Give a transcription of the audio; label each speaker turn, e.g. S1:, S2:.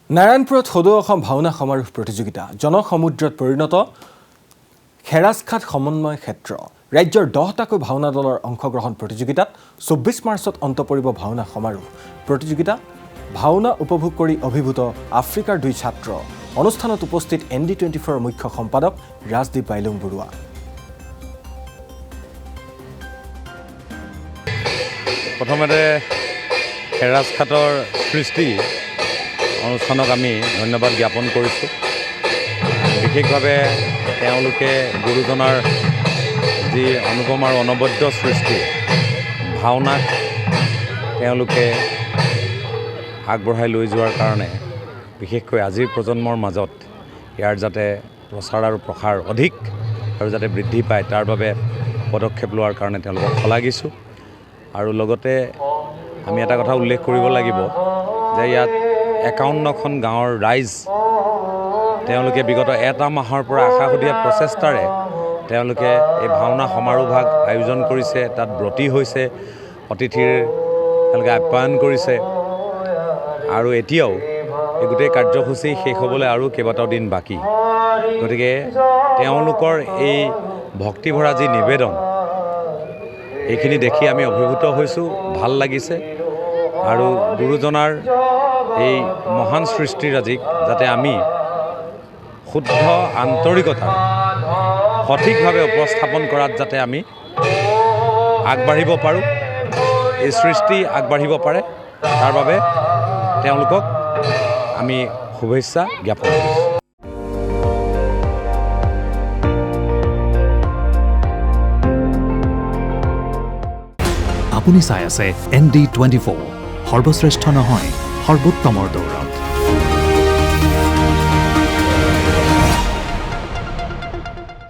S1: নাৰায়ণপুৰত সদৌ অসম ভাওনা সমাৰোহ প্ৰতিযোগিতা জনসমুদ্ৰত পৰিণত খেৰাজঘাট সমন্বয় ক্ষেত্ৰ ৰাজ্যৰ 10টাকৈ ভাওনা দলৰ অংশগ্ৰহণ প্ৰতিযোগিতাত 24 মাৰ্চত অন্ত পৰিব ভাওনা সমাৰোহ প্ৰতিযোগিতা ভাওনা উপভোগ কৰি অভিভূত আফ্ৰিকাৰ দুই ছাত্ৰ অনুষ্ঠানত উপস্থিত ND24 মুখ্য সম্পাদক ৰাজদীপ বাইলুং বৰুৱা
S2: প্ৰথমতে খেৰাজঘাটৰ সৃষ্টি অনুষ্ঠানক আমি ধন্যবাদ জ্ঞাপন কৰিছোঁ বিশেষভাৱে তেওঁলোকে গুৰুজনাৰ যি অনুপম আৰু অনবদ্য সৃষ্টি ভাওনাক তেওঁলোকে আগবঢ়াই লৈ যোৱাৰ কাৰণে বিশেষকৈ আজিৰ প্ৰজন্মৰ মাজত ইয়াৰ যাতে প্ৰচাৰ আৰু প্ৰসাৰ অধিক আৰু যাতে বৃদ্ধি পায় তাৰ বাবে পদক্ষেপ লোৱাৰ কাৰণে তেওঁলোকক শলাগিছোঁ আৰু লগতে আমি এটা কথা উল্লেখ কৰিব লাগিব যে ইয়াত 51খন গাঁৱৰ ৰাইজ তেওঁলোকে বিগত এটা মাহৰ পৰা আশাসুধীয়া প্ৰচেষ্টাৰে তেওঁলোকে এই ভাওনা সমাৰোহভাগ আয়োজন কৰিছে তাত ব্ৰতী হৈছে অতিথিৰ তেওঁলোকে আপ্যায়ন কৰিছে আৰু এতিয়াও এই গোটেই কাৰ্যসূচী শেষ হ'বলৈ আৰু কেইবাটাও দিন বাকী গতিকে তেওঁলোকৰ এই ভক্তিভৰা যি নিবেদন এইখিনি দেখি আমি অভিভূত হৈছোঁ ভাল লাগিছে আৰু গুৰুজনাৰ এই মহান সৃষ্টিৰাজিক যাতে আমি শুদ্ধ আন্তৰিকতা সঠিকভাৱে উপস্থাপন কৰাত যাতে আমি আগবাঢ়িব পাৰোঁ এই সৃষ্টি আগবাঢ়িব পাৰে তাৰ বাবে তেওঁলোকক আমি শুভেচ্ছা জ্ঞাপন কৰিছোঁ
S3: আপুনি চাই আছে ND24 সৰ্বশ্ৰেষ্ঠ নহয় সৰ্বোত্তমৰ দৌৰ